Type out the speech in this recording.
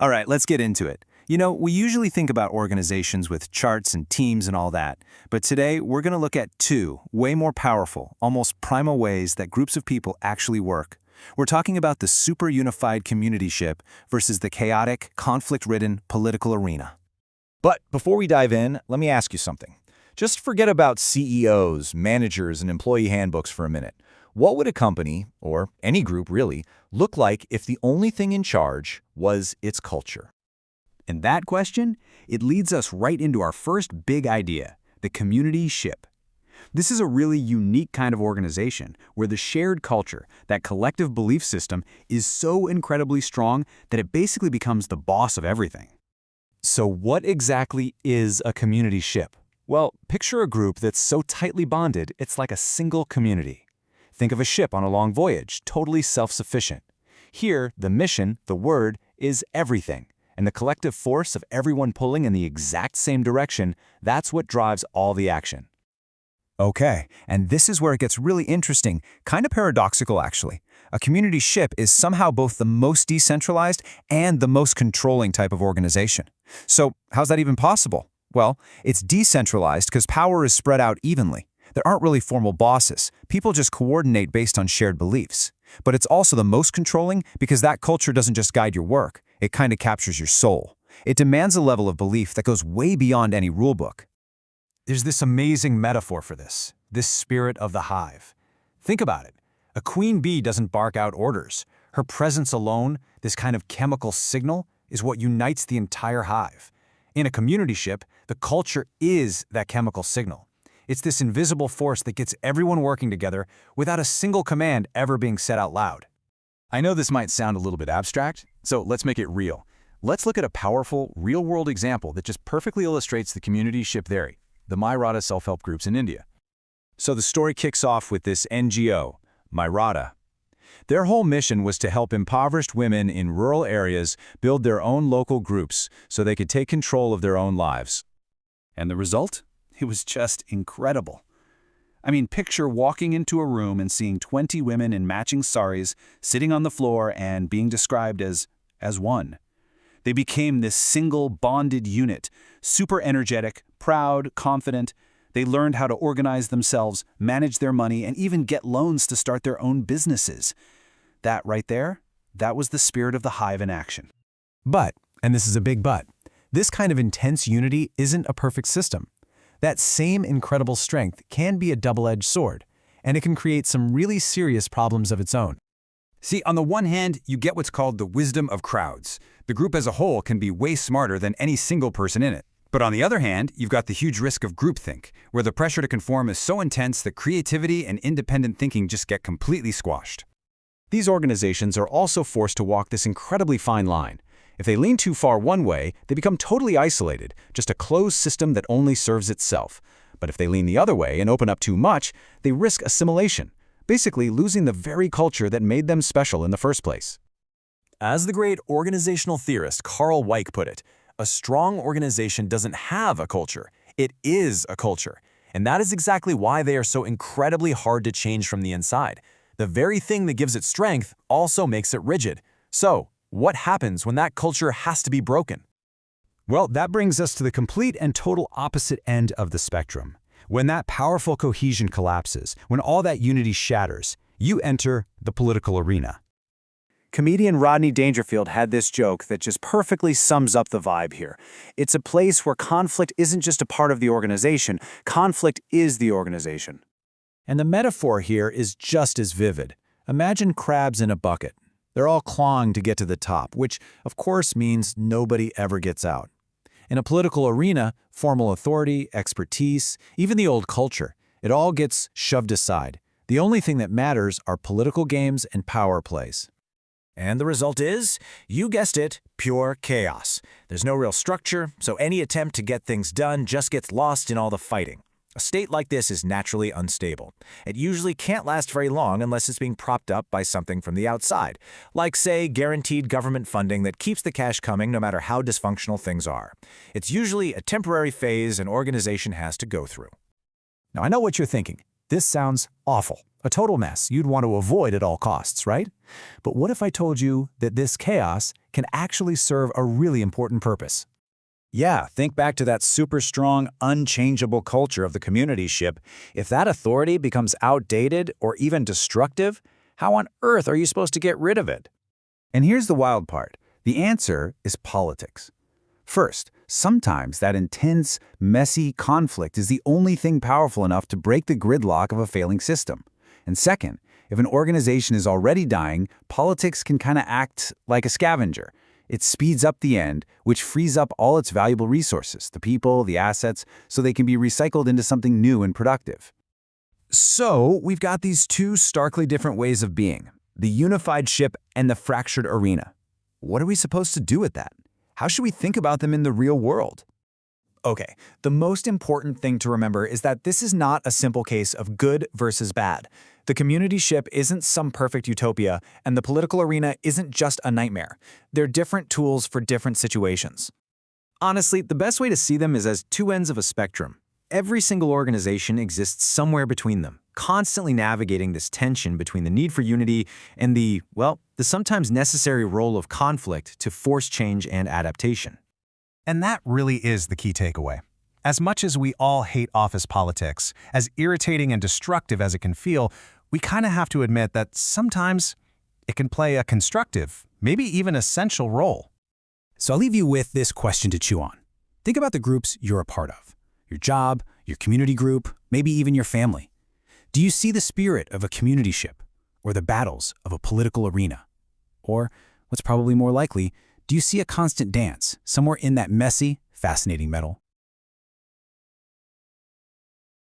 All right, let's get into it. We usually think about organizations with charts and teams and all that, but today we're going to look at two way more powerful, almost primal ways that groups of people actually work. We're talking about the super unified communityship versus the chaotic, conflict-ridden political arena. But before we dive in, let me ask you something. Just forget about CEOs, managers, and employee handbooks for a minute. What would a company, or any group really, look like if the only thing in charge was its culture? And that question, it leads us right into our first big idea, the community ship. This is a really unique kind of organization where the shared culture, that collective belief system, is so incredibly strong that it basically becomes the boss of everything. So what exactly is a community ship? Well, picture a group that's so tightly bonded it's like a single community. Think of a ship on a long voyage, totally self-sufficient. Here, the mission, the word, is everything. And the collective force of everyone pulling in the exact same direction, that's what drives all the action. Okay, and this is where it gets really interesting, kind of paradoxical actually. A community ship is somehow both the most decentralized and the most controlling type of organization. So how's that even possible? Well, it's decentralized because power is spread out evenly. There aren't really formal bosses. People just coordinate based on shared beliefs. But it's also the most controlling because that culture doesn't just guide your work. It kind of captures your soul. It demands a level of belief that goes way beyond any rulebook. There's this amazing metaphor for this spirit of the hive. Think about it. A queen bee doesn't bark out orders. Her presence alone, this kind of chemical signal, is what unites the entire hive. In a community ship, the culture is that chemical signal. It's this invisible force that gets everyone working together without a single command ever being said out loud. I know this might sound a little bit abstract, so let's make it real. Let's look at a powerful, real-world example that just perfectly illustrates the community ship theory, the Mairata self-help groups in India. So the story kicks off with this NGO, Mairata. Their whole mission was to help impoverished women in rural areas build their own local groups so they could take control of their own lives. And the result? It was just incredible. I mean, picture walking into a room and seeing 20 women in matching saris sitting on the floor and being described as one. They became this single bonded unit, super energetic, proud, confident. They learned how to organize themselves, manage their money, and even get loans to start their own businesses. That right there, that was the spirit of the hive in action. But, and this is a big but, this kind of intense unity isn't a perfect system. That same incredible strength can be a double-edged sword, and it can create some really serious problems of its own. See, on the one hand, you get what's called the wisdom of crowds. The group as a whole can be way smarter than any single person in it. But on the other hand, you've got the huge risk of groupthink, where the pressure to conform is so intense that creativity and independent thinking just get completely squashed. These organizations are also forced to walk this incredibly fine line. If they lean too far one way, they become totally isolated, just a closed system that only serves itself. But if they lean the other way and open up too much, they risk assimilation, basically losing the very culture that made them special in the first place. As the great organizational theorist Carl Weick put it, a strong organization doesn't have a culture, it is a culture. And that is exactly why they are so incredibly hard to change from the inside. The very thing that gives it strength also makes it rigid. So, what happens when that culture has to be broken? Well, that brings us to the complete and total opposite end of the spectrum. When that powerful cohesion collapses, when all that unity shatters, you enter the political arena. Comedian Rodney Dangerfield had this joke that just perfectly sums up the vibe here. It's a place where conflict isn't just a part of the organization, conflict is the organization. And the metaphor here is just as vivid. Imagine crabs in a bucket. They're all clawing to get to the top, which of course means nobody ever gets out. In a political arena, formal authority, expertise, even the old culture, it all gets shoved aside. The only thing that matters are political games and power plays. And the result is, you guessed it, pure chaos. There's no real structure, so any attempt to get things done just gets lost in all the fighting. A state like this is naturally unstable. It usually can't last very long unless it's being propped up by something from the outside, like, say, guaranteed government funding that keeps the cash coming no matter how dysfunctional things are. It's usually a temporary phase an organization has to go through. Now, I know what you're thinking. This sounds awful. A total mess you'd want to avoid at all costs, right? But what if I told you that this chaos can actually serve a really important purpose? Yeah, think back to that super strong, unchangeable culture of the community ship. If that authority becomes outdated or even destructive, how on earth are you supposed to get rid of it? And here's the wild part. The answer is politics. First, sometimes that intense, messy conflict is the only thing powerful enough to break the gridlock of a failing system. And second, if an organization is already dying, politics can kind of act like a scavenger. It speeds up the end, which frees up all its valuable resources, the people, the assets, so they can be recycled into something new and productive. So, we've got these two starkly different ways of being, the unified ship and the fractured arena. What are we supposed to do with that? How should we think about them in the real world? Okay, the most important thing to remember is that this is not a simple case of good versus bad. The community ship isn't some perfect utopia, and the political arena isn't just a nightmare. They're different tools for different situations. Honestly, the best way to see them is as two ends of a spectrum. Every single organization exists somewhere between them, constantly navigating this tension between the need for unity and the sometimes necessary role of conflict to force change and adaptation. And that really is the key takeaway. As much as we all hate office politics, as irritating and destructive as it can feel, we kind of have to admit that sometimes it can play a constructive, maybe even essential role. So I'll leave you with this question to chew on. Think about the groups you're a part of. Your job, your community group, maybe even your family. Do you see the spirit of a community ship or the battles of a political arena? Or, what's probably more likely, do you see a constant dance somewhere in that messy, fascinating middle?